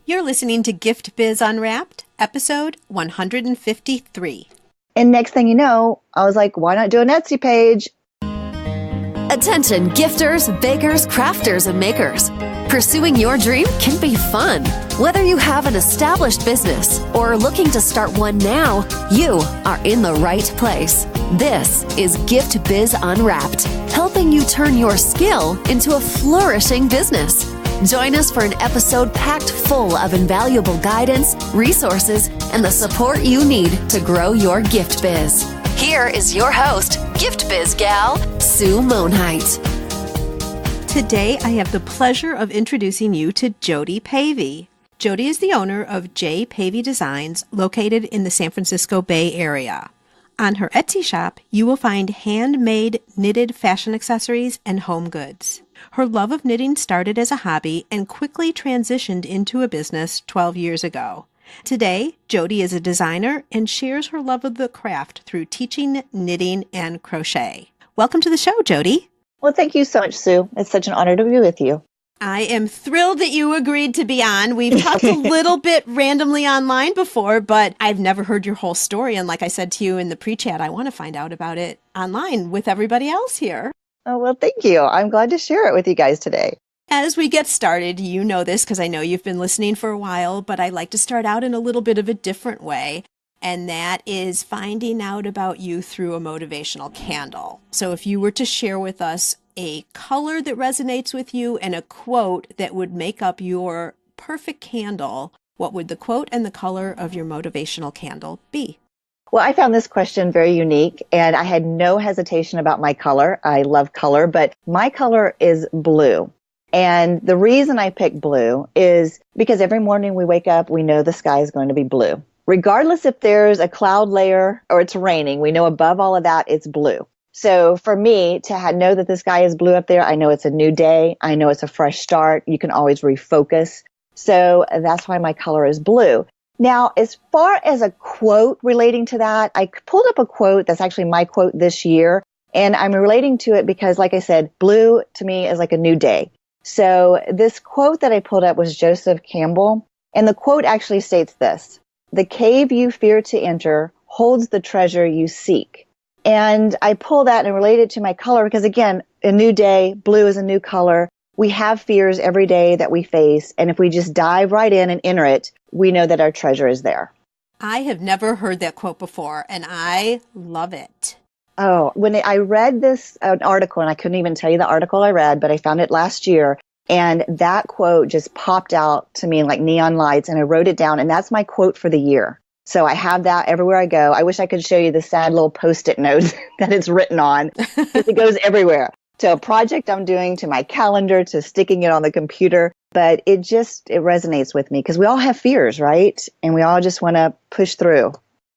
You're listening to Gift Biz Unwrapped, episode 153. And next thing you know, I was like, why not do an Etsy page? Attention gifters, bakers, crafters, and makers. Pursuing your dream can be fun. Whether you have an established business or are looking to start one now, you are in the right place. This is Gift Biz Unwrapped, helping you turn your skill into a flourishing business. Join us for an episode packed full of invaluable guidance, resources, and the support you need to grow your gift biz. Here is your host, Gift Biz gal, Sue Monheit. Today, I have the pleasure of introducing you to Jodi Pavey. Jodi is the owner of J Pavey Designs, located in the San Francisco Bay Area. On her Etsy shop, you will find handmade knitted fashion accessories and home goods. Her love of knitting started as a hobby and quickly transitioned into a business 12 years ago. Today, Jodi is a designer and shares her love of the craft through teaching, knitting, and crochet. Welcome to the show, Jodi. Well, thank you so much, Sue. It's such an honor to be with you. I am thrilled that you agreed to be on. We've talked a little bit randomly online before, but I've never heard your whole story. And like I said to you in the pre-chat, I want to find out about it online with everybody else here. Oh, well, thank you. I'm glad to share it with you guys today. As we get started, you know this because I know you've been listening for a while, but I like to start out in a little bit of a different way. And that is finding out about you through a motivational candle. So if you were to share with us a color that resonates with you and a quote that would make up your perfect candle, what would the quote and the color of your motivational candle be? Well, I found this question very unique, and I had no hesitation about my color. I love color, but my color is blue. And the reason I picked blue is because every morning we wake up, we know the sky is going to be blue. Regardless if there's a cloud layer or it's raining, we know above all of that, it's blue. So for me to know that the sky is blue up there, I know it's a new day. I know it's a fresh start. You can always refocus. So that's why my color is blue. Now, as far as a quote relating to that, I pulled up a quote that's actually my quote this year. And I'm relating to it because, like I said, blue to me is like a new day. So this quote that I pulled up was Joseph Campbell. And the quote actually states this: "The cave you fear to enter holds the treasure you seek." And I pull that and relate it to my color because, again, a new day, blue is a new color. We have fears every day that we face. And if we just dive right in and enter it, we know that our treasure is there. I have never heard that quote before, and I love it. Oh, when I read this article, and I couldn't even tell you the article I read, but I found it last year, and that quote just popped out to me like neon lights, and I wrote it down, and that's my quote for the year. So I have that everywhere I go. I wish I could show you the sad little Post-it notes that it's written on, because it goes everywhere. To a project I'm doing, to my calendar, to sticking it on the computer. But it resonates with me because we all have fears, right? And we all just want to push through.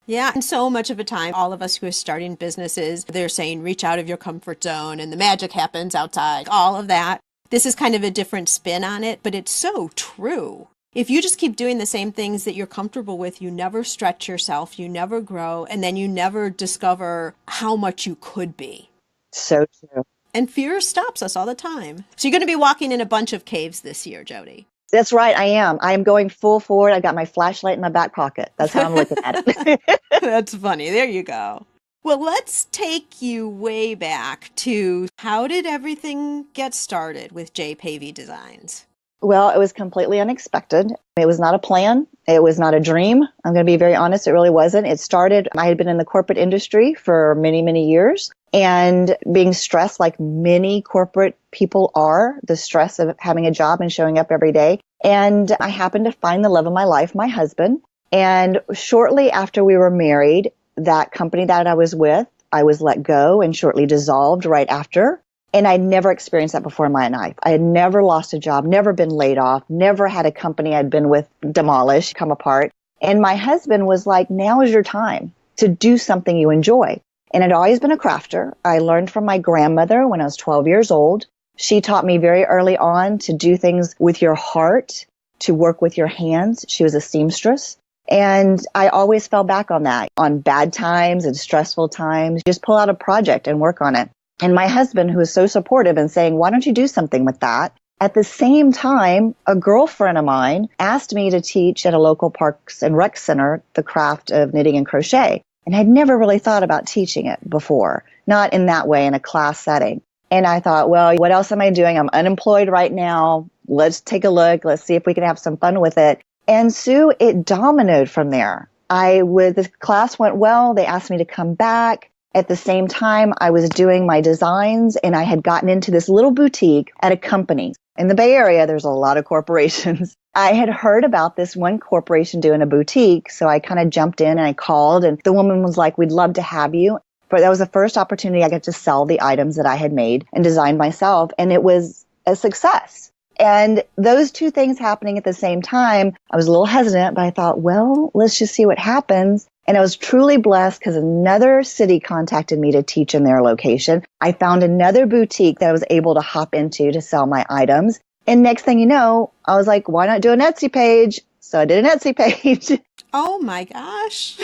Yeah, and so much of the time, all of us who are starting businesses, they're saying reach out of your comfort zone and the magic happens outside, all of that. This is kind of a different spin on it, but it's so true. If you just keep doing the same things that you're comfortable with, you never stretch yourself, you never grow, and then you never discover how much you could be. So true. And fear stops us all the time. So you're going to be walking in a bunch of caves this year, Jodi. That's right, I am. I am going full forward. I've got my flashlight in my back pocket. That's how I'm looking at it. That's funny. There you go. Well, let's take you way back to how did everything get started with J Pavey Designs? Well, it was completely unexpected. It was not a plan. It was not a dream. I'm going to be very honest. It really wasn't. It started, I had been in the corporate industry for many, many years and being stressed like many corporate people are, the stress of having a job and showing up every day. And I happened to find the love of my life, my husband. And shortly after we were married, that company that I was with, I was let go and shortly dissolved right after. And I'd never experienced that before in my life. I had never lost a job, never been laid off, never had a company I'd been with demolish, come apart. And my husband was like, now is your time to do something you enjoy. And I'd always been a crafter. I learned from my grandmother when I was 12 years old. She taught me very early on to do things with your heart, to work with your hands. She was a seamstress. And I always fell back on that. On bad times and stressful times, just pull out a project and work on it. And my husband, who was so supportive and saying, why don't you do something with that? At the same time, a girlfriend of mine asked me to teach at a local parks and rec center the craft of knitting and crochet. And I'd never really thought about teaching it before, not in that way, in a class setting. And I thought, well, what else am I doing? I'm unemployed right now. Let's take a look. Let's see if we can have some fun with it. And Sue, it dominoed from there. The class went well. They asked me to come back. At the same time, I was doing my designs, and I had gotten into this little boutique at a company. In the Bay Area, there's a lot of corporations. I had heard about this one corporation doing a boutique, so I kind of jumped in and I called, and the woman was like, we'd love to have you. But that was the first opportunity I got to sell the items that I had made and designed myself, and it was a success. And those two things happening at the same time, I was a little hesitant, but I thought, well, let's just see what happens. And I was truly blessed because another city contacted me to teach in their location. I found another boutique that I was able to hop into to sell my items. And next thing you know, I was like, why not do an Etsy page? So I did an Etsy page. Oh my gosh.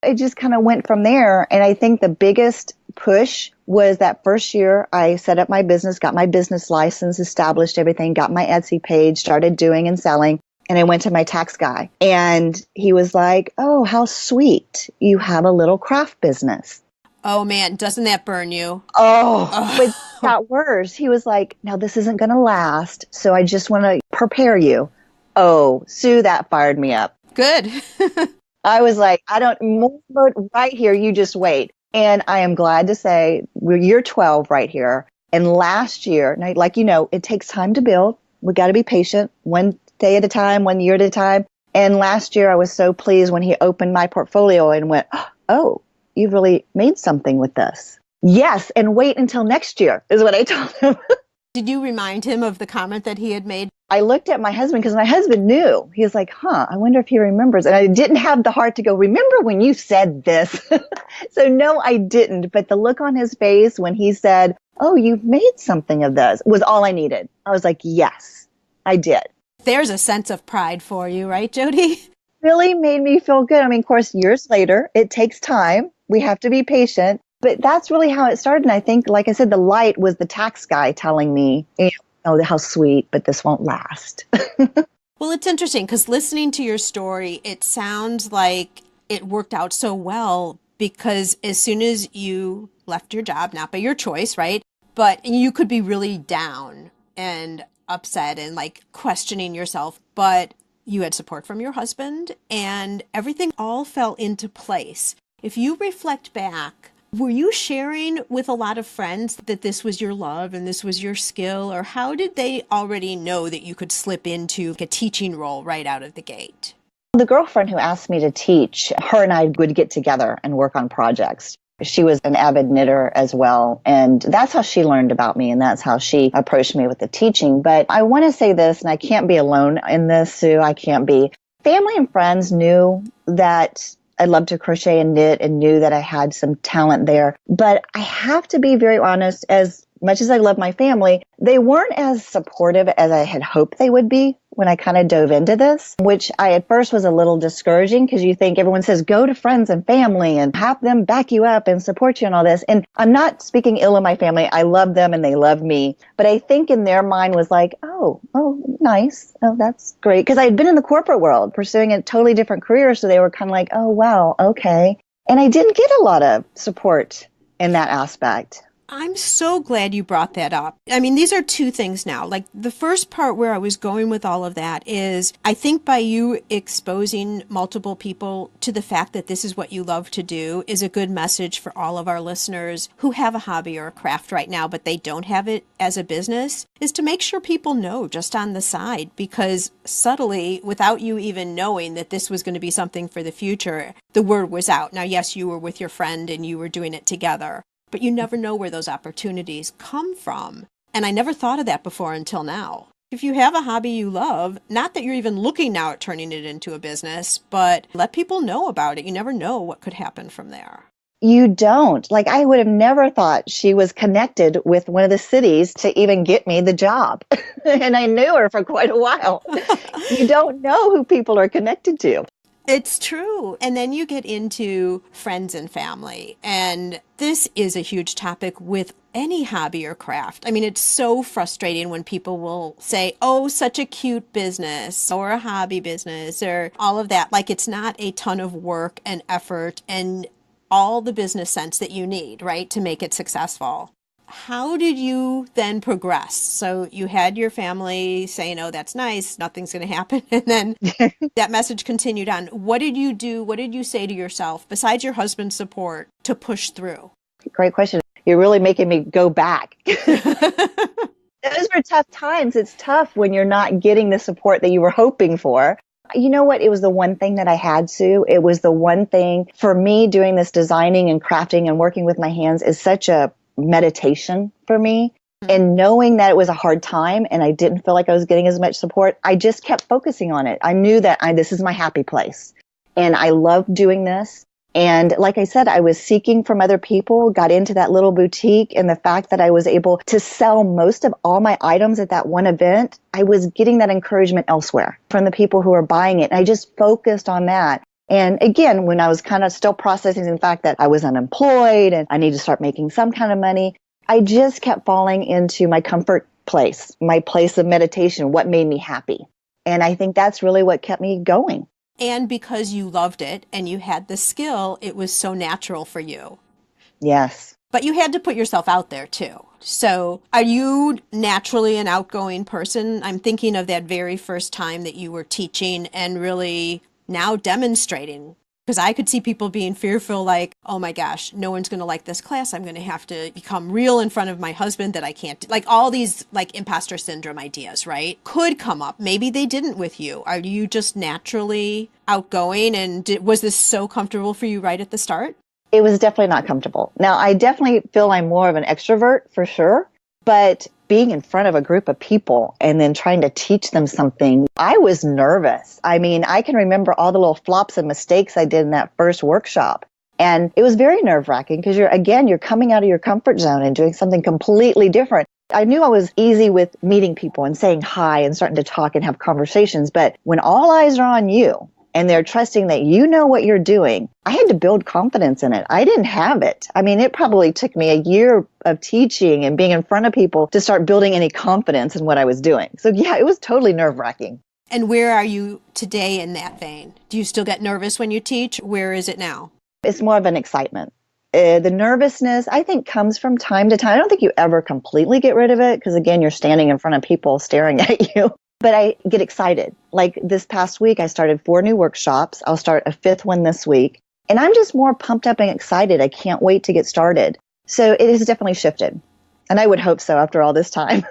It just kind of went from there. And I think the biggest push was that first year I set up my business, got my business license, established everything, got my Etsy page, started doing and selling. And I went to my tax guy and he was like, oh, how sweet. You have a little craft business. Oh man, doesn't that burn you? Oh, but it got worse. He was like, now this isn't going to last. So I just want to prepare you. Oh, Sue, that fired me up. Good. I was like, more right here. You just wait. And I am glad to say you're 12 right here. And last year, like, it takes time to build. We got to be patient. One day at a time, 1 year at a time. And last year I was so pleased when he opened my portfolio and went, oh, you've really made something with this. Yes. And wait until next year is what I told him. Did you remind him of the comment that he had made? I looked at my husband because my husband knew. He was like, I wonder if he remembers. And I didn't have the heart to go, remember when you said this? So no, I didn't. But the look on his face when he said, oh, you've made something of this was all I needed. I was like, yes, I did. There's a sense of pride for you, right, Jodi? Really made me feel good. I mean, of course, years later, it takes time. We have to be patient. But that's really how it started. And I think, like I said, the light was the tax guy telling me, oh, how sweet, but this won't last. Well, it's interesting because listening to your story, it sounds like it worked out so well because as soon as you left your job, not by your choice, right? But you could be really down and upset and like questioning yourself, but you had support from your husband and everything all fell into place. If you reflect back, were you sharing with a lot of friends that this was your love and this was your skill, or how did they already know that you could slip into a teaching role right out of the gate? The girlfriend who asked me to teach, her and I would get together and work on projects. She was an avid knitter as well, and that's how she learned about me, and that's how she approached me with the teaching. But I want to say this, and I can't be alone in this, Sue. I can't be. Family and friends knew that I loved to crochet and knit and knew that I had some talent there. But I have to be very honest, as much as I love my family, they weren't as supportive as I had hoped they would be when I kind of dove into this, which I at first was a little discouraging because you think everyone says go to friends and family and have them back you up and support you and all this. And I'm not speaking ill of my family. I love them and they love me. But I think in their mind was like, oh, nice. Oh, that's great. Because I had been in the corporate world pursuing a totally different career. So they were kind of like, oh, wow, okay. And I didn't get a lot of support in that aspect. I'm so glad you brought that up. I mean, these are two things now. Like the first part where I was going with all of that is I think by you exposing multiple people to the fact that this is what you love to do is a good message for all of our listeners who have a hobby or a craft right now, but they don't have it as a business, is to make sure people know just on the side, because subtly, without you even knowing that this was going to be something for the future, the word was out. Now, yes, you were with your friend and you were doing it together, but you never know where those opportunities come from. And I never thought of that before until now. If you have a hobby you love, not that you're even looking now at turning it into a business, but let people know about it. You never know what could happen from there. You don't. Like, I would have never thought she was connected with one of the cities to even get me the job. And I knew her for quite a while. You don't know who people are connected to. It's true. And then you get into friends and family. And this is a huge topic with any hobby or craft. I mean, it's so frustrating when people will say, oh, such a cute business or a hobby business or all of that. Like, it's not a ton of work and effort and all the business sense that you need, right, to make it successful. How did you then progress? So you had your family saying, oh, that's nice, nothing's going to happen. And then that message continued on. What did you do? What did you say to yourself, besides your husband's support, to push through? Great question. You're really making me go back. Those were tough times. It's tough when you're not getting the support that you were hoping for. You know what? It was the one thing that I had, Sue. It was the one thing for me. Doing this designing and crafting and working with my hands is such a meditation for me. And knowing that it was a hard time and I didn't feel like I was getting as much support, I just kept focusing on it. I knew that this is my happy place. And I loved doing this. And like I said, I was seeking from other people, got into that little boutique, and the fact that I was able to sell most of all my items at that one event, I was getting that encouragement elsewhere from the people who were buying it. And I just focused on that. And again, when I was kind of still processing the fact that I was unemployed and I need to start making some kind of money, I just kept falling into my comfort place, my place of meditation, what made me happy. And I think that's really what kept me going. And because you loved it and you had the skill, it was so natural for you. Yes. But you had to put yourself out there too. So are you naturally an outgoing person? I'm thinking of that very first time that you were teaching and really now demonstrating. Because I could see people being fearful, like, oh my gosh, no one's going to like this class. I'm going to have to become real in front of my husband that I can't, like all these like imposter syndrome ideas, right? Could come up. Maybe they didn't with you. Are you just naturally outgoing? And was this so comfortable for you right at the start? It was definitely not comfortable. Now, I definitely feel I'm more of an extrovert for sure. But being in front of a group of people and then trying to teach them something, I was nervous. I mean, I can remember all the little flops and mistakes I did in that first workshop. And it was very nerve-wracking because you're coming out of your comfort zone and doing something completely different. I knew I was easy with meeting people and saying hi and starting to talk and have conversations. But when all eyes are on you, and they're trusting that you know what you're doing, I had to build confidence in it. I didn't have it. I mean, it probably took me a year of teaching and being in front of people to start building any confidence in what I was doing. So yeah, it was totally nerve-wracking. And where are you today in that vein? Do you still get nervous when you teach? Where is it now? It's more of an excitement. The nervousness, I think, comes from time to time. I don't think you ever completely get rid of it because, again, you're standing in front of people staring at you. But I get excited. Like this past week, I started 4 new workshops. I'll start a 5th one this week. And I'm just more pumped up and excited. I can't wait to get started. So it has definitely shifted. And I would hope so after all this time.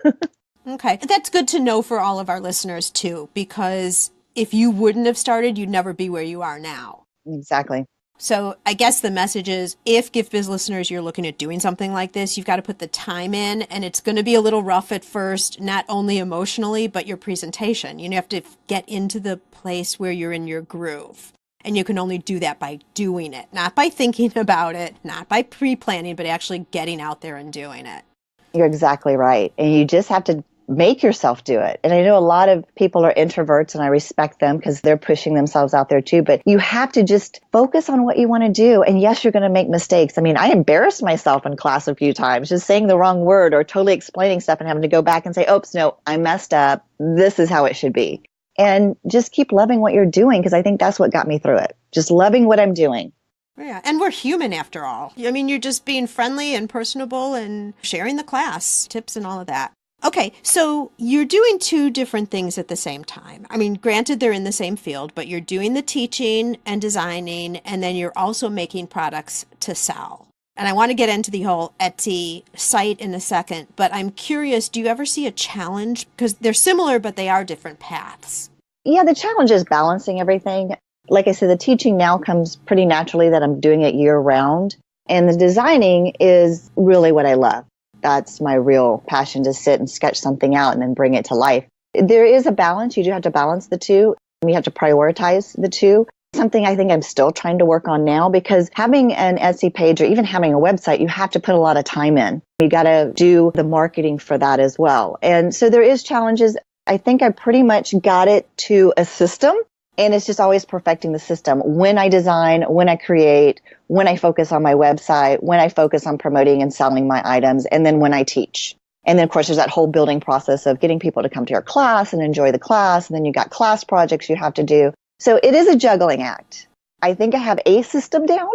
Okay. That's good to know for all of our listeners too, because if you wouldn't have started, you'd never be where you are now. Exactly. So I guess the message is, if Gift Biz listeners, you're looking at doing something like this, you've got to put the time in, and it's going to be a little rough at first, not only emotionally, but your presentation. You have to get into the place where you're in your groove. And you can only do that by doing it, not by thinking about it, not by pre-planning, but actually getting out there and doing it. You're exactly right. And you just have to make yourself do it. And I know a lot of people are introverts and I respect them because they're pushing themselves out there too, but you have to just focus on what you want to do. And yes, you're going to make mistakes. I mean, I embarrassed myself in class a few times, just saying the wrong word or totally explaining stuff and having to go back and say, oops, no, I messed up. This is how it should be. And just keep loving what you're doing because I think that's what got me through it. Just loving what I'm doing. Yeah, and we're human after all. I mean, you're just being friendly and personable and sharing the class tips and all of that. Okay, so you're doing 2 different things at the same time. I mean, granted, they're in the same field, but you're doing the teaching and designing, and then you're also making products to sell. And I want to get into the whole Etsy site in a second, but I'm curious, do you ever see a challenge? Because they're similar, but they are different paths. Yeah, the challenge is balancing everything. Like I said, the teaching now comes pretty naturally that I'm doing it year round. And the designing is really what I love. That's my real passion, to sit and sketch something out and then bring it to life. There is a balance. You do have to balance the 2. You have to prioritize the 2. Something I think I'm still trying to work on now, because having an Etsy page or even having a website, you have to put a lot of time in. You got to do the marketing for that as well. And so there is challenges. I think I pretty much got it to a system. And it's just always perfecting the system. When I design, when I create, when I focus on my website, when I focus on promoting and selling my items, and then when I teach. And then, of course, there's that whole building process of getting people to come to your class and enjoy the class. And then you got class projects you have to do. So it is a juggling act. I think I have a system down.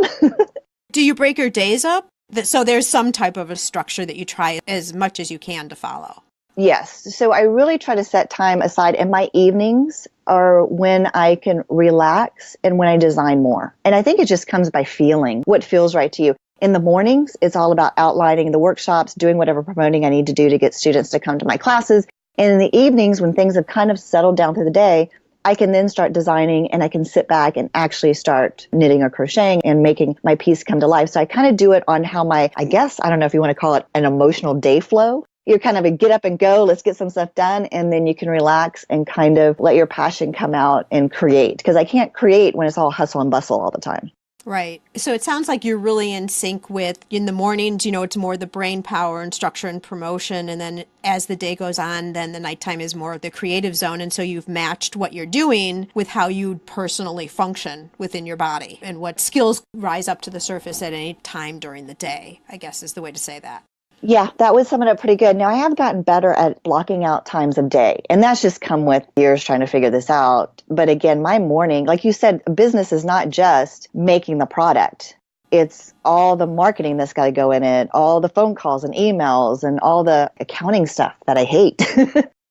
Do you break your days up? So there's some type of a structure that you try as much as you can to follow. Yes. So I really try to set time aside, and my evenings are when I can relax and when I design more. And I think it just comes by feeling what feels right to you. In the mornings, it's all about outlining the workshops, doing whatever promoting I need to do to get students to come to my classes. And in the evenings, when things have kind of settled down through the day, I can then start designing, and I can sit back and actually start knitting or crocheting and making my piece come to life. So I kind of do it on how I don't know if you want to call it an emotional day flow. You're kind of a get up and go, let's get some stuff done, and then you can relax and kind of let your passion come out and create. Because I can't create when it's all hustle and bustle all the time. Right. So it sounds like you're really in sync with, in the mornings, it's more the brain power and structure and promotion. And then as the day goes on, then the nighttime is more the creative zone. And so you've matched what you're doing with how you personally function within your body and what skills rise up to the surface at any time during the day, I guess is the way to say that. Yeah, that would sum it up pretty good. Now, I have gotten better at blocking out times of day, and that's just come with years trying to figure this out. But again, my morning, like you said, business is not just making the product. It's all the marketing that's got to go in it, all the phone calls and emails and all the accounting stuff that I hate.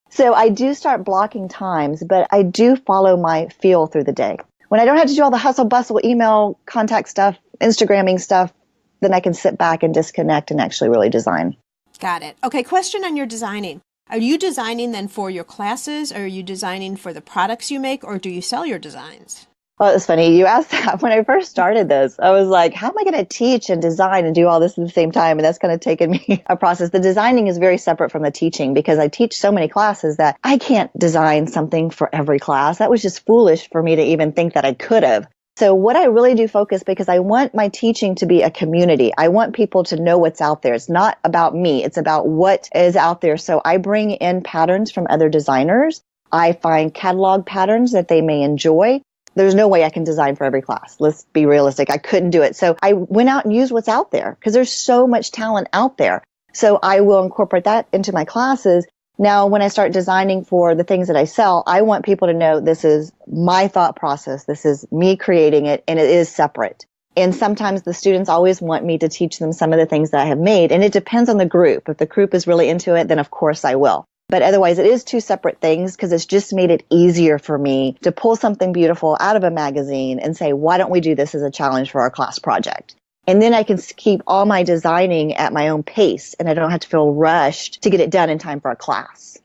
So I do start blocking times, but I do follow my feel through the day. When I don't have to do all the hustle bustle, email, contact stuff, Instagramming stuff, then I can sit back and disconnect and actually really design. Got it. Okay, question on your designing. Are you designing then for your classes, or are you designing for the products you make, or do you sell your designs? Well, it's funny. You asked that. When I first started this, I was like, how am I going to teach and design and do all this at the same time? And that's kind of taken me a process. The designing is very separate from the teaching because I teach so many classes that I can't design something for every class. That was just foolish for me to even think that I could have. So what I really do focus, because I want my teaching to be a community. I want people to know what's out there. It's not about me. It's about what is out there. So I bring in patterns from other designers. I find catalog patterns that they may enjoy. There's no way I can design for every class. Let's be realistic. I couldn't do it. So I went out and used what's out there because there's so much talent out there. So I will incorporate that into my classes. Now, when I start designing for the things that I sell, I want people to know this is my thought process. This is me creating it, and it is separate. And sometimes the students always want me to teach them some of the things that I have made, and it depends on the group. If the group is really into it, then of course I will. But otherwise, it is two separate things because it's just made it easier for me to pull something beautiful out of a magazine and say, why don't we do this as a challenge for our class project? And then I can keep all my designing at my own pace, and I don't have to feel rushed to get it done in time for a class.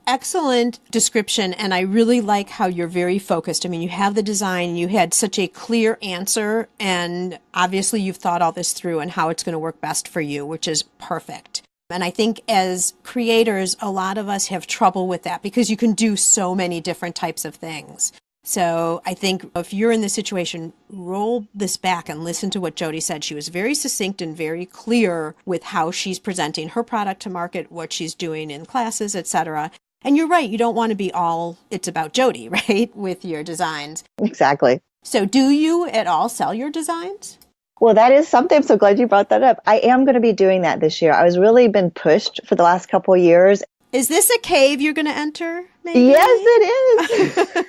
Excellent description, and I really like how you're very focused. I mean, you have the design, you had such a clear answer, and obviously you've thought all this through and how it's going to work best for you, which is perfect. And I think as creators, a lot of us have trouble with that because you can do so many different types of things. So I think if you're in this situation, roll this back and listen to what Jodi said. She was very succinct and very clear with how she's presenting her product to market, what she's doing in classes, etc. And you're right, you don't want to be all it's about Jodi, right, with your designs. Exactly. So do you at all sell your designs? Well, that is something. I'm so glad you brought that up. I am going to be doing that this year. I was really been pushed for the last couple of years. Is this a cave you're going to enter? Maybe? Yes, it is.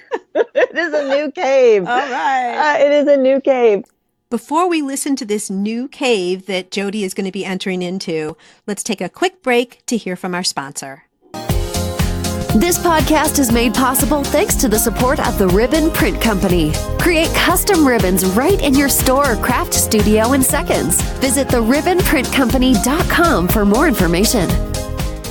It is a new cave. All right. It is a new cave. Before we listen to this new cave that Jodi is going to be entering into, let's take a quick break to hear from our sponsor. This podcast is made possible thanks to the support of the Ribbon Print Company. Create custom ribbons right in your store or craft studio in seconds. Visit theribbonprintcompany.com for more information.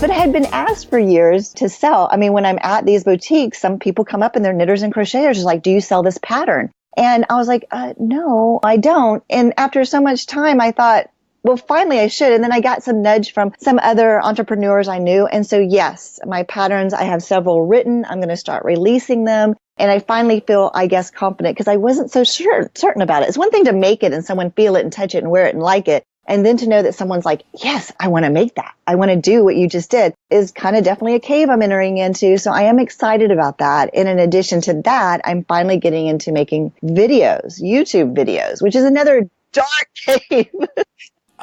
But I had been asked for years to sell. I mean, when I'm at these boutiques, some people come up and they're knitters and crocheters, just like, do you sell this pattern? And I was like, no, I don't. And after so much time, I thought, well, finally I should. And then I got some nudge from some other entrepreneurs I knew. And so, yes, my patterns, I have several written. I'm going to start releasing them. And I finally feel, I guess, confident because I wasn't so certain about it. It's one thing to make it and someone feel it and touch it and wear it and like it. And then to know that someone's like, yes, I want to make that. I want to do what you just did is kind of definitely a cave I'm entering into. So I am excited about that. And in addition to that, I'm finally getting into making videos, YouTube videos, which is another dark cave.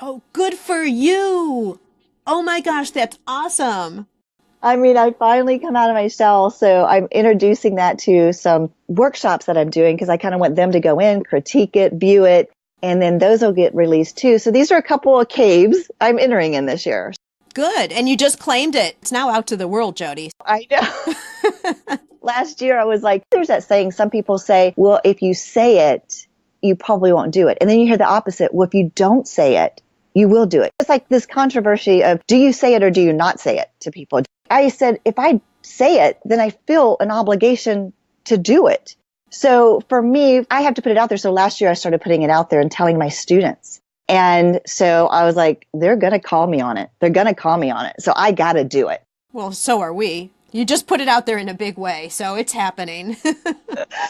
Oh, good for you. Oh my gosh, that's awesome. I mean, I finally come out of my shell. So I'm introducing that to some workshops that I'm doing because I kind of want them to go in, critique it, view it, and then those will get released too. So these are a couple of caves I'm entering in this year. Good. And you just claimed it. It's now out to the world, Jodi. I know. Last year I was like, there's that saying, some people say, well, if you say it, you probably won't do it. And then you hear the opposite. Well, if you don't say it, you will do it. It's like this controversy of, do you say it or do you not say it to people? I said, if I say it, then I feel an obligation to do it. So for me, I have to put it out there. So last year I started putting it out there and telling my students. And so I was like, they're going to call me on it. They're going to call me on it. So I got to do it. Well, so are we. You just put it out there in a big way. So it's happening. I know.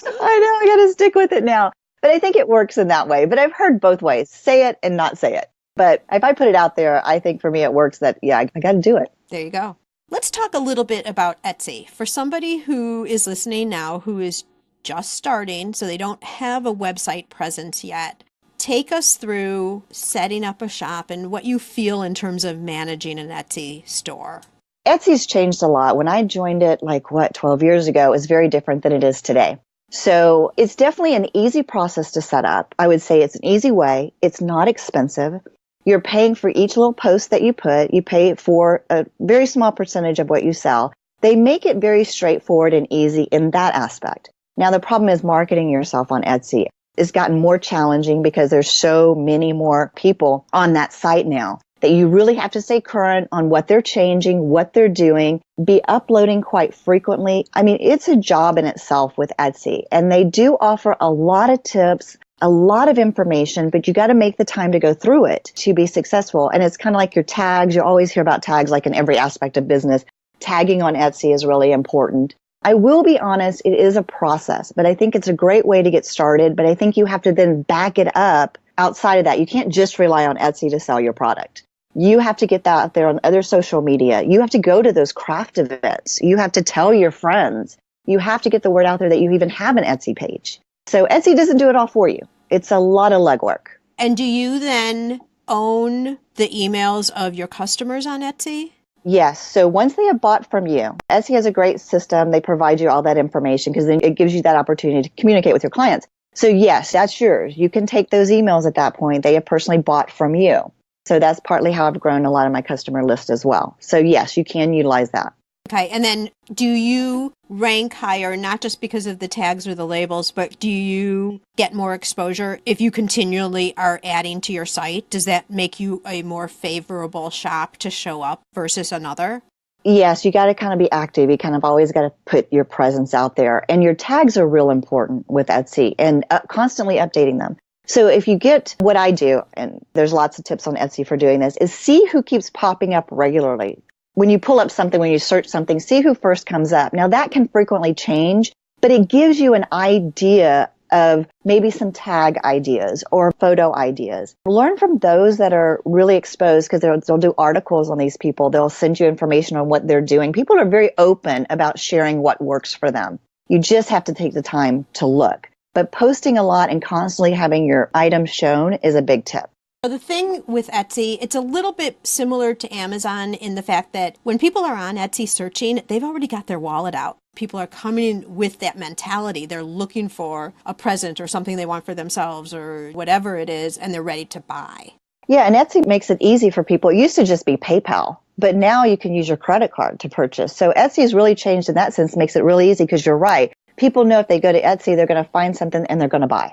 I got to stick with it now. But I think it works in that way. But I've heard both ways, say it and not say it. But if I put it out there, I think for me it works that, yeah, I got to do it. There you go. Let's talk a little bit about Etsy. For somebody who is listening now, who is just starting, so they don't have a website presence yet, take us through setting up a shop and what you feel in terms of managing an Etsy store. Etsy's changed a lot. When I joined it, 12 years ago, it was very different than it is today. So it's definitely an easy process to set up. I would say it's an easy way. It's not expensive. You're paying for each little post that you put. You pay for a very small percentage of what you sell. They make it very straightforward and easy in that aspect. Now, the problem is marketing yourself on Etsy. It's gotten more challenging because there's so many more people on that site now that you really have to stay current on what they're changing, what they're doing, be uploading quite frequently. I mean, it's a job in itself with Etsy, and they do offer a lot of tips, a lot of information, but you got to make the time to go through it to be successful. And it's kind of like your tags. You always hear about tags like in every aspect of business. Tagging on Etsy is really important. I will be honest, it is a process, but I think it's a great way to get started. But I think you have to then back it up outside of that. You can't just rely on Etsy to sell your product. You have to get that out there on other social media. You have to go to those craft events. You have to tell your friends. You have to get the word out there that you even have an Etsy page. So Etsy doesn't do it all for you. It's a lot of legwork. And do you then own the emails of your customers on Etsy? Yes. So once they have bought from you, Etsy has a great system. They provide you all that information because then it gives you that opportunity to communicate with your clients. So yes, that's yours. You can take those emails at that point. They have personally bought from you. So that's partly how I've grown a lot of my customer list as well. So yes, you can utilize that. Okay. And then do you rank higher, not just because of the tags or the labels, but do you get more exposure if you continually are adding to your site? Does that make you a more favorable shop to show up versus another? Yes, you got to kind of be active. You kind of always got to put your presence out there. And your tags are real important with Etsy and constantly updating them. So if you get what I do, and there's lots of tips on Etsy for doing this, is see who keeps popping up regularly. When you pull up something, when you search something, see who first comes up. Now that can frequently change, but it gives you an idea of maybe some tag ideas or photo ideas. Learn from those that are really exposed because they'll do articles on these people. They'll send you information on what they're doing. People are very open about sharing what works for them. You just have to take the time to look. But posting a lot and constantly having your items shown is a big tip. The thing with Etsy, it's a little bit similar to Amazon in the fact that when people are on Etsy searching, they've already got their wallet out. People are coming with that mentality. They're looking for a present or something they want for themselves or whatever it is, and they're ready to buy. Yeah, and Etsy makes it easy for people. It used to just be PayPal, but now you can use your credit card to purchase. So Etsy has really changed in that sense, makes it really easy because you're right. People know if they go to Etsy, they're going to find something and they're going to buy.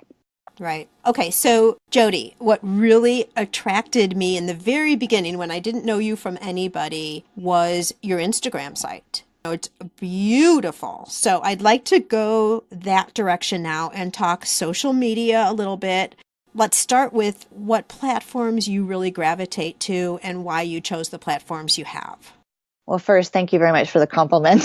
Right. Okay. So Jodi, what really attracted me in the very beginning when I didn't know you from anybody was your Instagram site. It's beautiful. So I'd like to go that direction now and talk social media a little bit. Let's start with what platforms you really gravitate to and why you chose the platforms you have. Well, first, thank you very much for the compliment.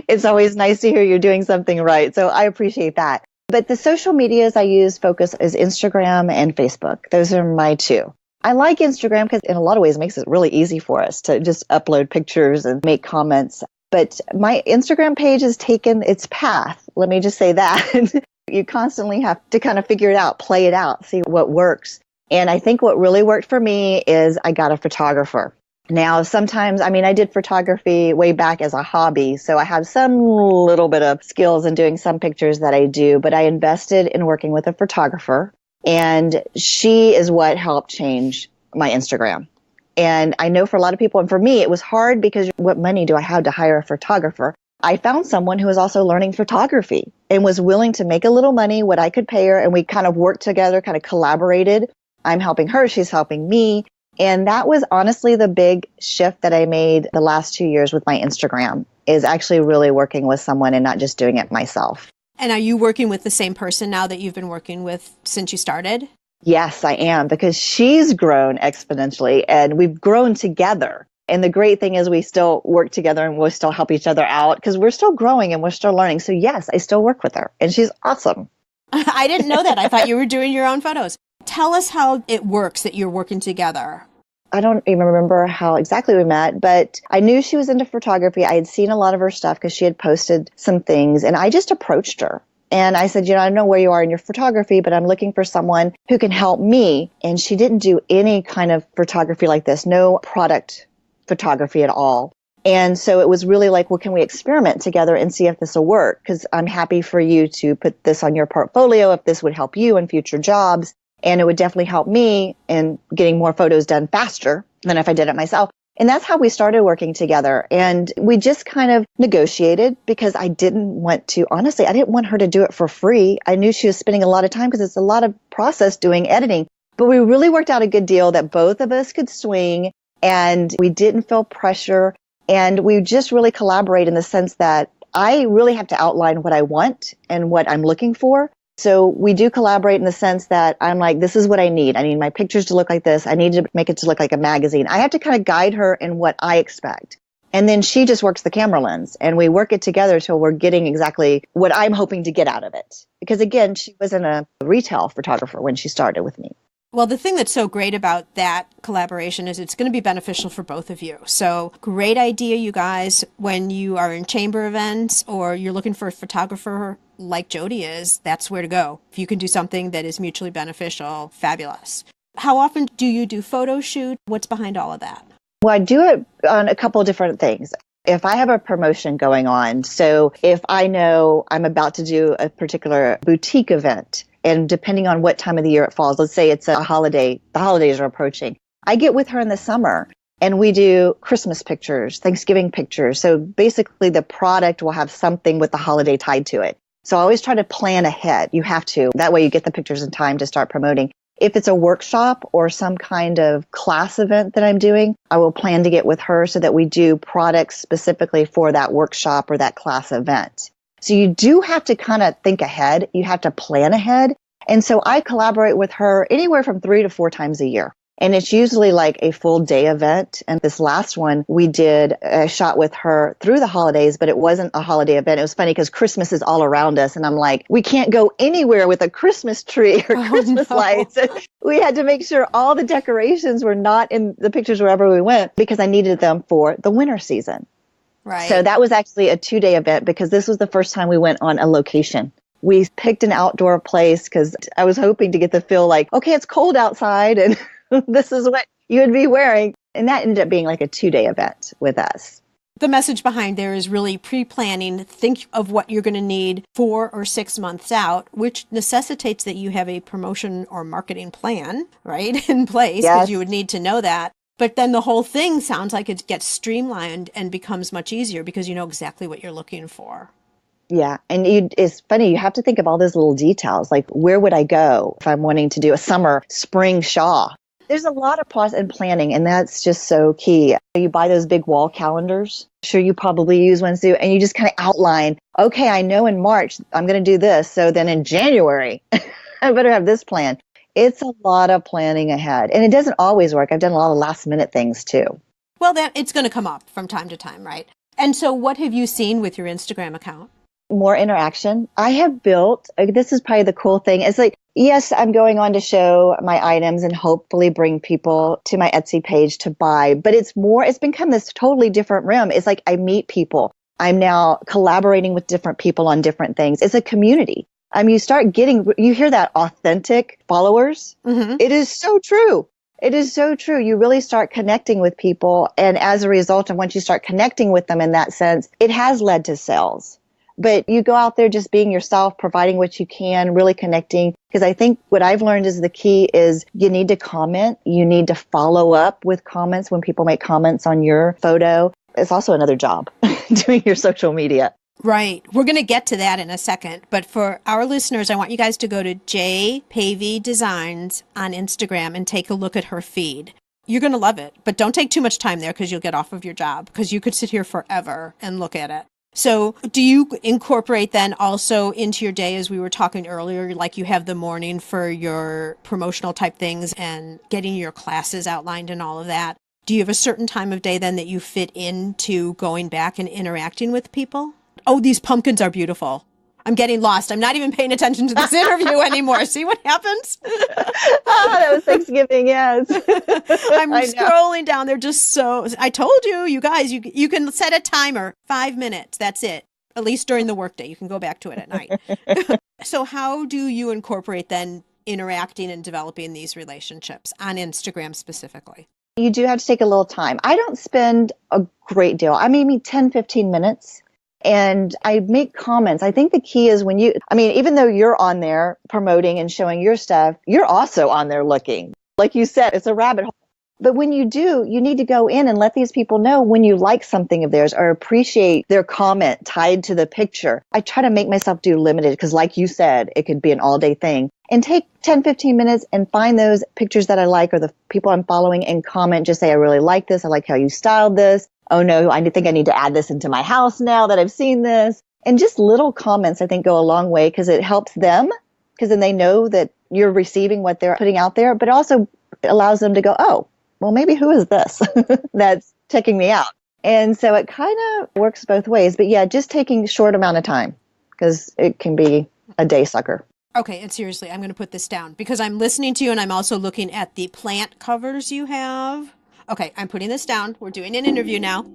It's always nice to hear you're doing something right. So I appreciate that. But the social medias I use focus is Instagram and Facebook. Those are my two. I like Instagram because in a lot of ways it makes it really easy for us to just upload pictures and make comments. But my Instagram page has taken its path. Let me just say that. You constantly have to kind of figure it out, play it out, see what works. And I think what really worked for me is I got a photographer. Now, sometimes, I did photography way back as a hobby, so I have some little bit of skills in doing some pictures that I do, but I invested in working with a photographer. And she is what helped change my Instagram. And I know for a lot of people, and for me, it was hard because what money do I have to hire a photographer? I found someone who was also learning photography and was willing to make a little money, what I could pay her. And we kind of worked together, kind of collaborated. I'm helping her, she's helping me. And that was honestly the big shift that I made the last 2 years with my Instagram, is actually really working with someone and not just doing it myself. And are you working with the same person now that you've been working with since you started? Yes, I am, because she's grown exponentially and we've grown together. And the great thing is we still work together and we'll still help each other out because we're still growing and we're still learning. So yes, I still work with her and she's awesome. I didn't know that. I thought you were doing your own photos. Tell us how it works that you're working together. I don't even remember how exactly we met, but I knew she was into photography. I had seen a lot of her stuff because she had posted some things, and I just approached her. And I said, I don't know where you are in your photography, but I'm looking for someone who can help me. And she didn't do any kind of photography like this, no product photography at all. And so it was really like, well, can we experiment together and see if this will work? Because I'm happy for you to put this on your portfolio if this would help you in future jobs. And it would definitely help me in getting more photos done faster than if I did it myself. And that's how we started working together. And we just kind of negotiated because I didn't want her to do it for free. I knew she was spending a lot of time because it's a lot of process doing editing. But we really worked out a good deal that both of us could swing and we didn't feel pressure. And we just really collaborate in the sense that I really have to outline what I want and what I'm looking for. So we do collaborate in the sense that I'm like, this is what I need. I need my pictures to look like this. I need to make it to look like a magazine. I have to kind of guide her in what I expect. And then she just works the camera lens and we work it together till we're getting exactly what I'm hoping to get out of it. Because again, she wasn't a retail photographer when she started with me. Well, the thing that's so great about that collaboration is it's going to be beneficial for both of you. So great idea, you guys, when you are in chamber events or you're looking for a photographer like Jodi is, that's where to go. If you can do something that is mutually beneficial, fabulous. How often do you do photo shoot? What's behind all of that? Well, I do it on a couple of different things. If I have a promotion going on, so if I know I'm about to do a particular boutique event, and depending on what time of the year it falls, let's say it's a holiday, the holidays are approaching, I get with her in the summer and we do Christmas pictures, Thanksgiving pictures. So basically the product will have something with the holiday tied to it. So I always try to plan ahead. You have to. That way you get the pictures in time to start promoting. If it's a workshop or some kind of class event that I'm doing, I will plan to get with her so that we do products specifically for that workshop or that class event. So you do have to kind of think ahead. You have to plan ahead. And so I collaborate with her anywhere from 3 to 4 times a year. And it's usually like a full day event. And this last one, we did a shot with her through the holidays, but it wasn't a holiday event. It was funny because Christmas is all around us. And I'm like, we can't go anywhere with a Christmas tree or Christmas lights. And we had to make sure all the decorations were not in the pictures wherever we went because I needed them for the winter season. Right. So that was actually a 2-day event because this was the first time we went on a location. We picked an outdoor place because I was hoping to get the feel like, okay, it's cold outside and this is what you would be wearing. And that ended up being like a 2-day event with us. The message behind there is really pre-planning. Think of what you're going to need 4 or 6 months out, which necessitates that you have a promotion or marketing plan, right, in place, because you would need to know that. But then the whole thing sounds like it gets streamlined and becomes much easier because you know exactly what you're looking for. Yeah. And it's funny. You have to think of all those little details. Like, where would I go if I'm wanting to do a spring shawl? There's a lot of process and planning, and that's just so key. You buy those big wall calendars. Sure, you probably use one too. And you just kind of outline, okay, I know in March I'm going to do this. So then in January, I better have this plan. It's a lot of planning ahead. And it doesn't always work. I've done a lot of last minute things too. Well, then it's going to come up from time to time, right? And so what have you seen with your Instagram account? more interaction. I have built, this is probably the cool thing. It's like, yes, I'm going on to show my items and hopefully bring people to my Etsy page to buy, but it's become this totally different realm. It's like I meet people. I'm now collaborating with different people on different things. It's a community. You hear that authentic followers. Mm-hmm. It is so true. It is so true. You really start connecting with people. And as a result, and once you start connecting with them in that sense, it has led to sales. But you go out there just being yourself, providing what you can, really connecting. Because I think what I've learned is the key is you need to comment. You need to follow up with comments when people make comments on your photo. It's also another job, doing your social media. Right. We're going to get to that in a second. But for our listeners, I want you guys to go to J Pavey Designs on Instagram and take a look at her feed. You're going to love it, but don't take too much time there because you'll get off of your job, because you could sit here forever and look at it. So do you incorporate then also into your day, as we were talking earlier, like you have the morning for your promotional type things and getting your classes outlined and all of that? Do you have a certain time of day then that you fit into going back and interacting with people? Oh, these pumpkins are beautiful. I'm getting lost. I'm not even paying attention to this interview anymore. See what happens? That was Thanksgiving, yes. I'm scrolling down. They're just so... I told you, you guys, you can set a timer. 5 minutes. That's it. At least during the workday. You can go back to it at night. So how do you incorporate then interacting and developing these relationships on Instagram specifically? You do have to take a little time. I don't spend a great deal. I maybe 10, 15 minutes. And I make comments. I think the key is even though you're on there promoting and showing your stuff, you're also on there looking. Like you said, it's a rabbit hole. But when you do, you need to go in and let these people know when you like something of theirs or appreciate their comment tied to the picture. I try to make myself do limited because like you said, it could be an all-day thing. And take 10, 15 minutes and find those pictures that I like or the people I'm following and comment. Just say, I really like this. I like how you styled this. Oh no, I think I need to add this into my house now that I've seen this. And just little comments, I think, go a long way because it helps them, because then they know that you're receiving what they're putting out there, but also allows them to go, oh, well, maybe who is this that's checking me out? And so it kind of works both ways. But yeah, just taking a short amount of time because it can be a day sucker. Okay, and seriously, I'm going to put this down because I'm listening to you and I'm also looking at the plant covers you have. Okay, I'm putting this down. We're doing an interview now.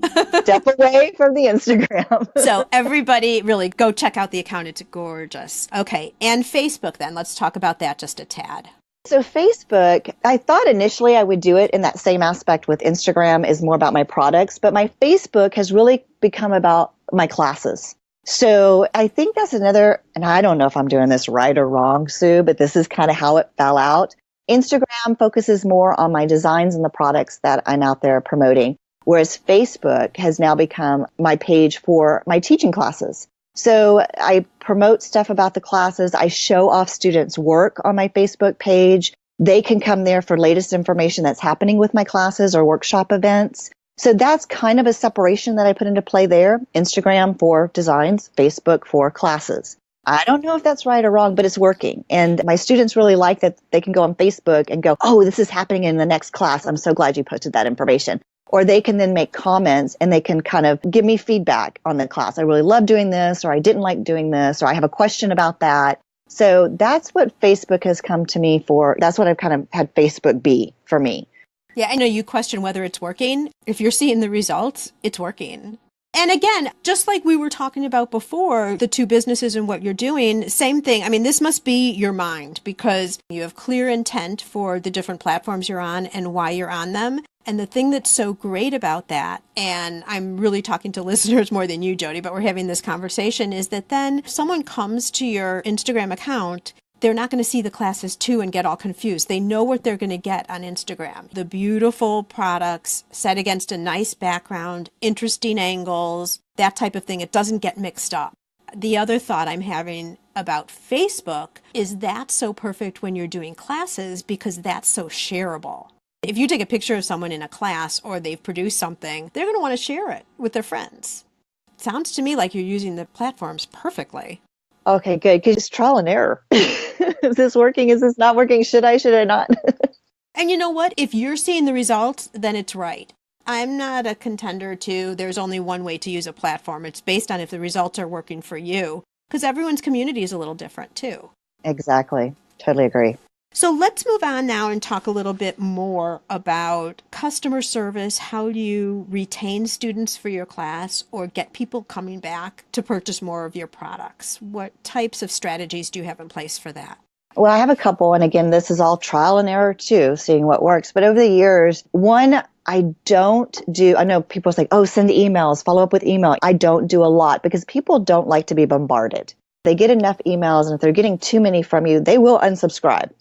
Step away from the Instagram. So everybody really go check out the account. It's gorgeous. Okay, and Facebook then. Let's talk about that just a tad. So Facebook, I thought initially I would do it in that same aspect with Instagram is more about my products, but my Facebook has really become about my classes. So I think that's another, and I don't know if I'm doing this right or wrong, Sue, but this is kind of how it fell out. Instagram focuses more on my designs and the products that I'm out there promoting, whereas Facebook has now become my page for my teaching classes. So I promote stuff about the classes. I show off students' work on my Facebook page. They can come there for latest information that's happening with my classes or workshop events. So that's kind of a separation that I put into play there. Instagram for designs, Facebook for classes. I don't know if that's right or wrong, but it's working. And my students really like that they can go on Facebook and go, oh, this is happening in the next class. I'm so glad you posted that information. Or they can then make comments and they can kind of give me feedback on the class. I really love doing this, or I didn't like doing this, or I have a question about that. So that's what Facebook has come to me for. That's what I've kind of had Facebook be for me. Yeah, I know you question whether it's working. If you're seeing the results, it's working. And again, just like we were talking about before, the two businesses and what you're doing, same thing. I mean, this must be your mind because you have clear intent for the different platforms you're on and why you're on them. And the thing that's so great about that, and I'm really talking to listeners more than you, Jodi, but we're having this conversation, is that then if someone comes to your Instagram account, they're not going to see the classes too and get all confused. They know what they're going to get on Instagram. The beautiful products set against a nice background, interesting angles, that type of thing. It doesn't get mixed up. The other thought I'm having about Facebook is that's so perfect when you're doing classes because that's so shareable. If you take a picture of someone in a class or they've produced something, they're going to want to share it with their friends. It sounds to me like you're using the platforms perfectly. Okay, good. Because it's trial and error. Is this working? Is this not working? Should I not? And you know what? If you're seeing the results, then it's right. I'm not a contender to there's only one way to use a platform. It's based on if the results are working for you, because everyone's community is a little different too. Exactly. Totally agree. So let's move on now and talk a little bit more about customer service. How do you retain students for your class or get people coming back to purchase more of your products? What types of strategies do you have in place for that? Well, I have a couple. And again, this is all trial and error too, seeing what works. But over the years, one, I know people say, oh, send emails, follow up with email. I don't do a lot because people don't like to be bombarded. They get enough emails, and if they're getting too many from you, they will unsubscribe.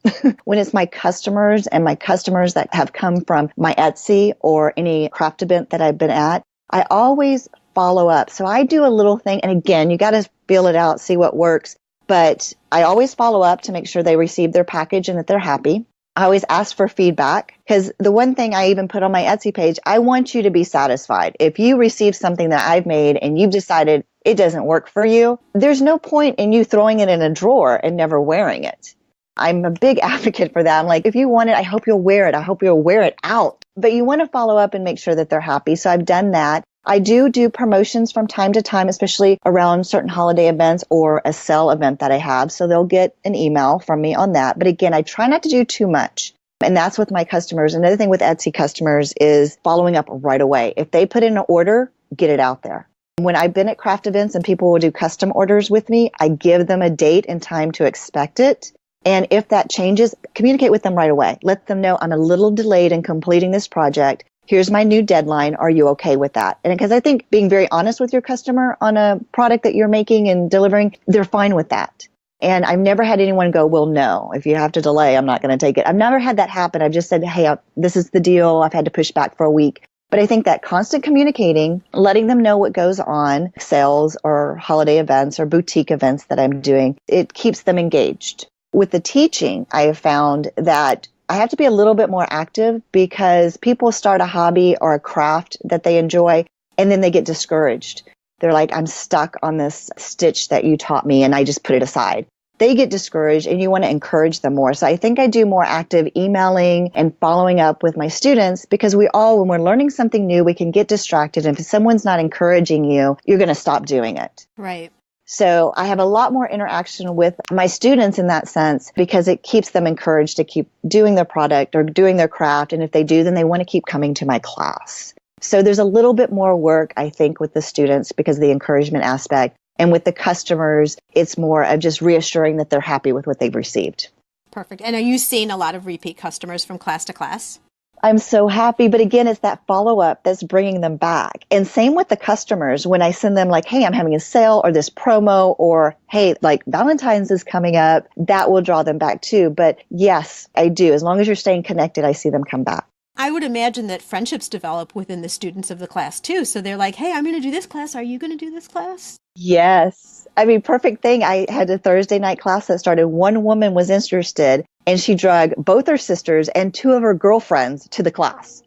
When it's my customers that have come from my Etsy or any craft event that I've been at, I always follow up. So I do a little thing. And again, you got to feel it out, see what works. But I always follow up to make sure they receive their package and that they're happy. I always ask for feedback because the one thing I even put on my Etsy page, I want you to be satisfied. If you receive something that I've made and you've decided it doesn't work for you, there's no point in you throwing it in a drawer and never wearing it. I'm a big advocate for that. I'm like, if you want it, I hope you'll wear it. I hope you'll wear it out. But you want to follow up and make sure that they're happy. So I've done that. I do promotions from time to time, especially around certain holiday events or a sale event that I have. So they'll get an email from me on that. But again, I try not to do too much. And that's with my customers. Another thing with Etsy customers is following up right away. If they put in an order, get it out there. When I've been at craft events and people will do custom orders with me, I give them a date and time to expect it. And if that changes, communicate with them right away. Let them know I'm a little delayed in completing this project. Here's my new deadline. Are you okay with that? And because I think being very honest with your customer on a product that you're making and delivering, they're fine with that. And I've never had anyone go, well, no, if you have to delay, I'm not going to take it. I've never had that happen. I've just said, hey, this is the deal. I've had to push back for a week. But I think that constant communicating, letting them know what goes on, sales or holiday events or boutique events that I'm doing, it keeps them engaged. With the teaching, I have found that I have to be a little bit more active because people start a hobby or a craft that they enjoy and then they get discouraged. They're like, I'm stuck on this stitch that you taught me and I just put it aside. They get discouraged and you want to encourage them more. So I think I do more active emailing and following up with my students because when we're learning something new, we can get distracted. And if someone's not encouraging you, you're going to stop doing it. Right. So I have a lot more interaction with my students in that sense because it keeps them encouraged to keep doing their product or doing their craft. And if they do, then they want to keep coming to my class. So there's a little bit more work, I think, with the students because of the encouragement aspect. And with the customers, it's more of just reassuring that they're happy with what they've received. Perfect. And are you seeing a lot of repeat customers from class to class? I'm so happy. But again, it's that follow-up that's bringing them back. And same with the customers when I send them like, hey, I'm having a sale or this promo or, hey, like Valentine's is coming up, that will draw them back too. But yes, I do. As long as you're staying connected, I see them come back. I would imagine that friendships develop within the students of the class too. So they're like, hey, I'm going to do this class. Are you going to do this class? Yes. I mean, perfect thing. I had a Thursday night class that started. One woman was interested and she drug both her sisters and two of her girlfriends to the class.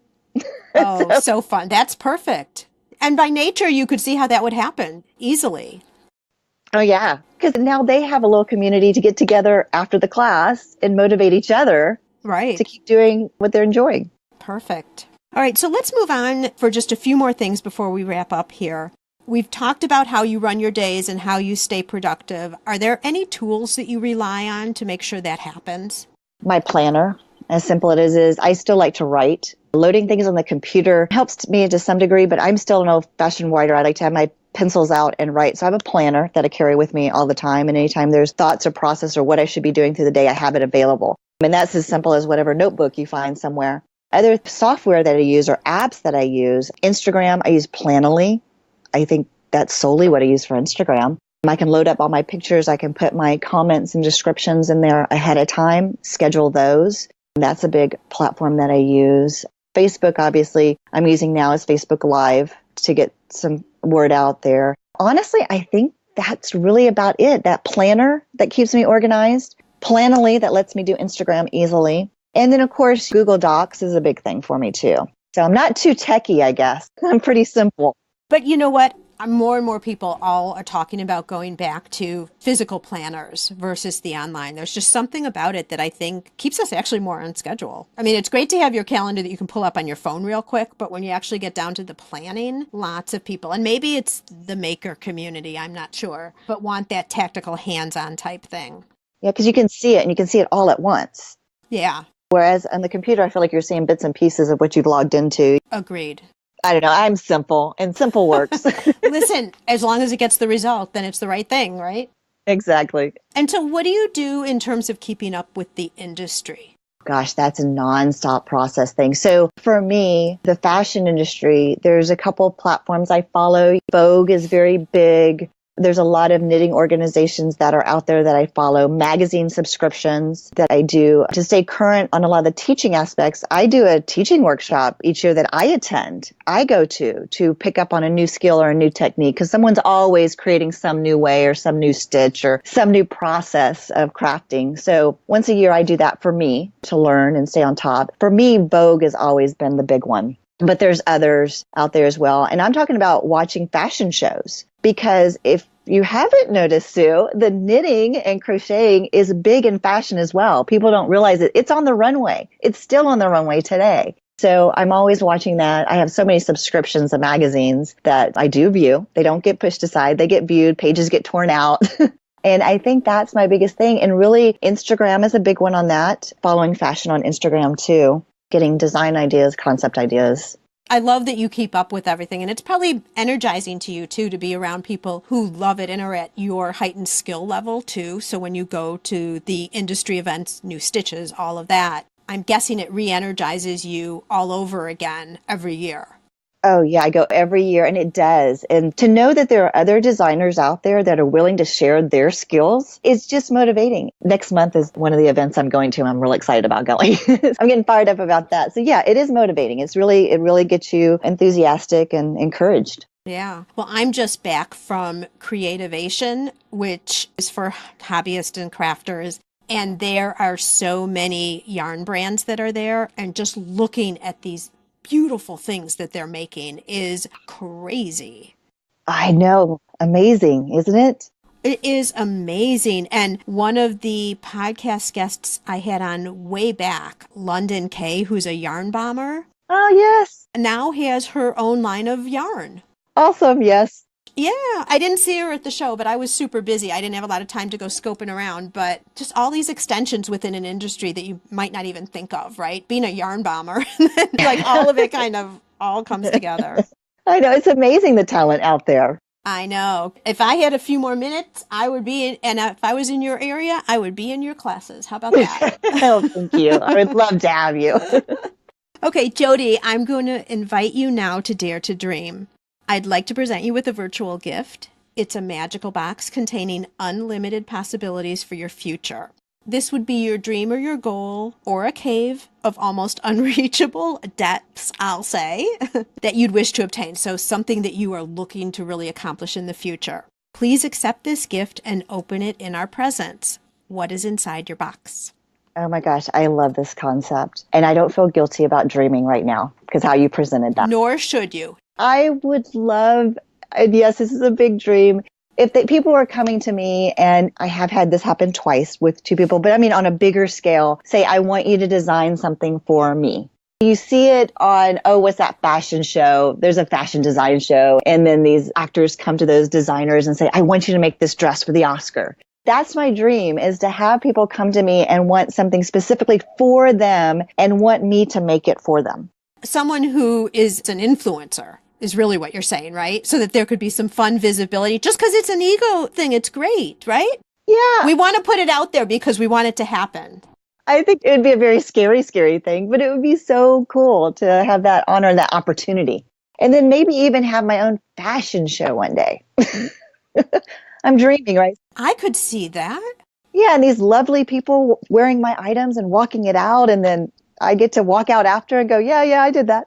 Oh, so fun. That's perfect. And by nature, you could see how that would happen easily. Oh, yeah. Because now they have a little community to get together after the class and motivate each other to keep doing what they're enjoying. Perfect. All right, so let's move on for just a few more things before we wrap up here. We've talked about how you run your days and how you stay productive. Are there any tools that you rely on to make sure that happens? My planner, as simple as it is, I still like to write. Loading things on the computer helps me to some degree, but I'm still an old-fashioned writer. I like to have my pencils out and write. So I have a planner that I carry with me all the time. And anytime there's thoughts or process or what I should be doing through the day, I have it available. And that's as simple as whatever notebook you find somewhere. Other software that I use or apps that I use, Instagram, I use Planoly. I think that's solely what I use for Instagram. I can load up all my pictures. I can put my comments and descriptions in there ahead of time, schedule those. That's a big platform that I use. Facebook, obviously, I'm using now is Facebook Live to get some word out there. Honestly, I think that's really about it. That planner that keeps me organized, Planoly that lets me do Instagram easily. And then, of course, Google Docs is a big thing for me, too. So I'm not too techie, I guess. I'm pretty simple. But you know what? More and more people all are talking about going back to physical planners versus the online. There's just something about it that I think keeps us actually more on schedule. I mean, it's great to have your calendar that you can pull up on your phone real quick, but when you actually get down to the planning, lots of people, and maybe it's the maker community, I'm not sure, but want that tactical hands-on type thing. Yeah, because you can see it and you can see it all at once. Yeah. Whereas on the computer, I feel like you're seeing bits and pieces of what you've logged into. Agreed. I don't know. I'm simple, and simple works. Listen, as long as it gets the result, then it's the right thing, right? Exactly. And so what do you do in terms of keeping up with the industry? Gosh, that's a nonstop process thing. So for me, the fashion industry, there's a couple platforms I follow. Vogue is very big. There's a lot of knitting organizations that are out there that I follow, magazine subscriptions that I do to stay current on a lot of the teaching aspects. I do a teaching workshop each year that I attend. I go to pick up on a new skill or a new technique because someone's always creating some new way or some new stitch or some new process of crafting. So once a year, I do that for me to learn and stay on top. For me, Vogue has always been the big one. But there's others out there as well. And I'm talking about watching fashion shows because if you haven't noticed, Sue, the knitting and crocheting is big in fashion as well. People don't realize it. It's on the runway. It's still on the runway today. So I'm always watching that. I have so many subscriptions of magazines that I do view. They don't get pushed aside. They get viewed. Pages get torn out. And I think that's my biggest thing. And really, Instagram is a big one on that. Following fashion on Instagram too. Getting design ideas, concept ideas. I love that you keep up with everything. And it's probably energizing to you, too, to be around people who love it and are at your heightened skill level, too. So when you go to the industry events, new stitches, all of that, I'm guessing it re-energizes you all over again every year. Oh, yeah, I go every year, and it does. And to know that there are other designers out there that are willing to share their skills is just motivating. Next month is one of the events I'm going to. I'm really excited about going. I'm getting fired up about that. So yeah, it is motivating. It really gets you enthusiastic and encouraged. Yeah. Well, I'm just back from Creativation, which is for hobbyists and crafters. And there are so many yarn brands that are there. And just looking at these beautiful things that they're making is crazy. I know. Amazing, isn't it? It is amazing. And one of the podcast guests I had on way back, London Kay, who's a yarn bomber. Oh, yes. Now has her own line of yarn. Awesome, yes. Yeah, I didn't see her at the show, but I was super busy. I didn't have a lot of time to go scoping around, but just all these extensions within an industry that you might not even think of, right? Being a yarn bomber, like all of it kind of all comes together. I know. It's amazing the talent out there. I know. If I had a few more minutes, I would be in, and if I was in your area, I would be in your classes. How about that? Oh, thank you. I would love to have you. Okay, Jodi, I'm going to invite you now to Dare to Dream. I'd like to present you with a virtual gift. It's a magical box containing unlimited possibilities for your future. This would be your dream or your goal, or a cave of almost unreachable depths, I'll say, that you'd wish to obtain. So something that you are looking to really accomplish in the future. Please accept this gift and open it in our presence. What is inside your box? Oh my gosh, I love this concept. And I don't feel guilty about dreaming right now because how you presented that. Nor should you. I would love, and yes, this is a big dream. If people are coming to me, and I have had this happen twice with two people, but I mean on a bigger scale, say, I want you to design something for me. You see it on, oh, what's that fashion show? There's a fashion design show. And then these actors come to those designers and say, I want you to make this dress for the Oscar. That's my dream, is to have people come to me and want something specifically for them and want me to make it for them. Someone who is an influencer is really what you're saying, right? So that there could be some fun visibility. Just because it's an ego thing, it's great, right? Yeah. We want to put it out there because we want it to happen. I think it would be a very scary thing, but it would be so cool to have that honor, that opportunity. And then maybe even have my own fashion show one day. I'm dreaming, right? I could see that. Yeah, and these lovely people wearing my items and walking it out, and then I get to walk out after and go, yeah, I did that.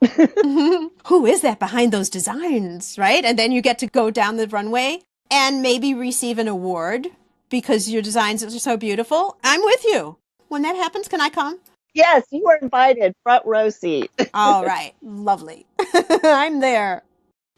Who is that behind those designs, right? And then you get to go down the runway and maybe receive an award because your designs are so beautiful. I'm with you. When that happens, can I come? Yes, you are invited. Front row seat. All right. Lovely. I'm there.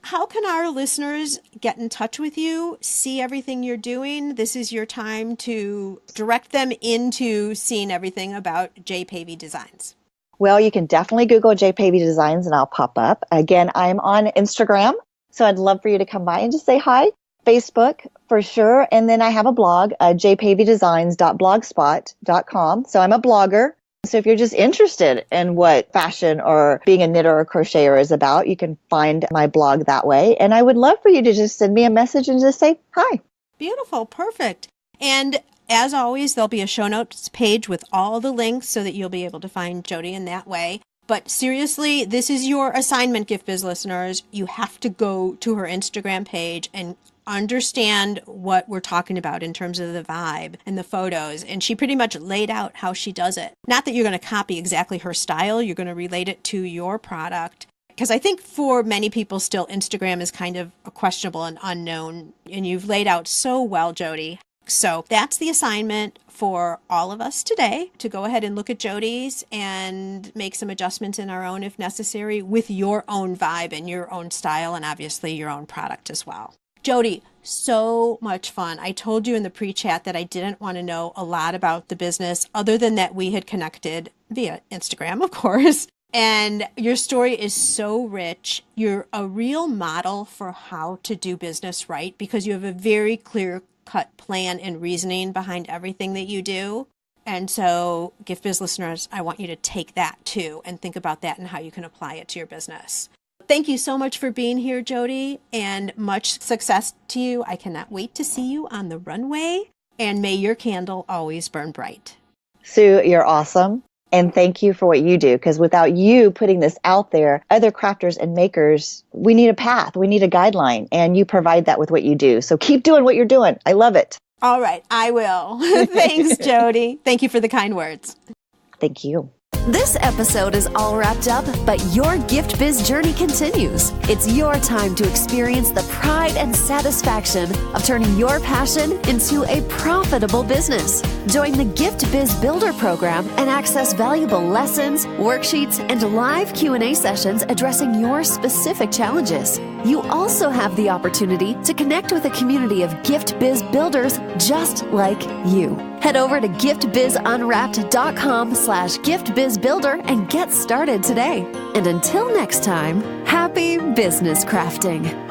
how can our listeners get in touch with you, see everything you're doing? This is your time to direct them into seeing everything about J Pavey Designs. Well, you can definitely Google J Pavey Designs and I'll pop up. Again, I'm on Instagram, so I'd love for you to come by and just say hi. Facebook, for sure. And then I have a blog, jpaveydesigns.blogspot.com. So I'm a blogger. So if you're just interested in what fashion or being a knitter or crocheter is about, you can find my blog that way. And I would love for you to just send me a message and just say hi. Beautiful. Perfect. And as always, there'll be a show notes page with all the links so that you'll be able to find Jodi in that way. But seriously, this is your assignment, Gift Biz listeners. You have to go to her Instagram page and understand what we're talking about in terms of the vibe and the photos. And she pretty much laid out how she does it. Not that you're going to copy exactly her style. You're going to relate it to your product. Because I think for many people still, Instagram is kind of a questionable and unknown. And you've laid out so well, Jodi. So that's the assignment for all of us today, to go ahead and look at Jodi's and make some adjustments in our own if necessary with your own vibe and your own style and obviously your own product as well. Jodi, so much fun. I told you in the pre-chat that I didn't want to know a lot about the business other than that we had connected via Instagram, of course. And your story is so rich. You're a real model for how to do business right because you have a very clear-cut plan and reasoning behind everything that you do. And so, Gift Biz listeners, I want you to take that too and think about that and how you can apply it to your business. Thank you so much for being here, Jodi, and much success to you. I cannot wait to see you on the runway, and may your candle always burn bright. Sue, you're awesome. And thank you for what you do, because without you putting this out there, other crafters and makers, we need a path, we need a guideline, and you provide that with what you do. So keep doing what you're doing. I love it. All right, I will. Thanks, Jodi. Thank you for the kind words. Thank you. This episode is all wrapped up, but your Gift Biz journey continues. It's your time to experience the pride and satisfaction of turning your passion into a profitable business. Join the Gift Biz Builder program and access valuable lessons, worksheets, and live Q&A sessions addressing your specific challenges. You also have the opportunity to connect with a community of Gift Biz builders just like you. Head over to giftbizunwrapped.com/giftbizbuilder and get started today. And until next time, happy business crafting.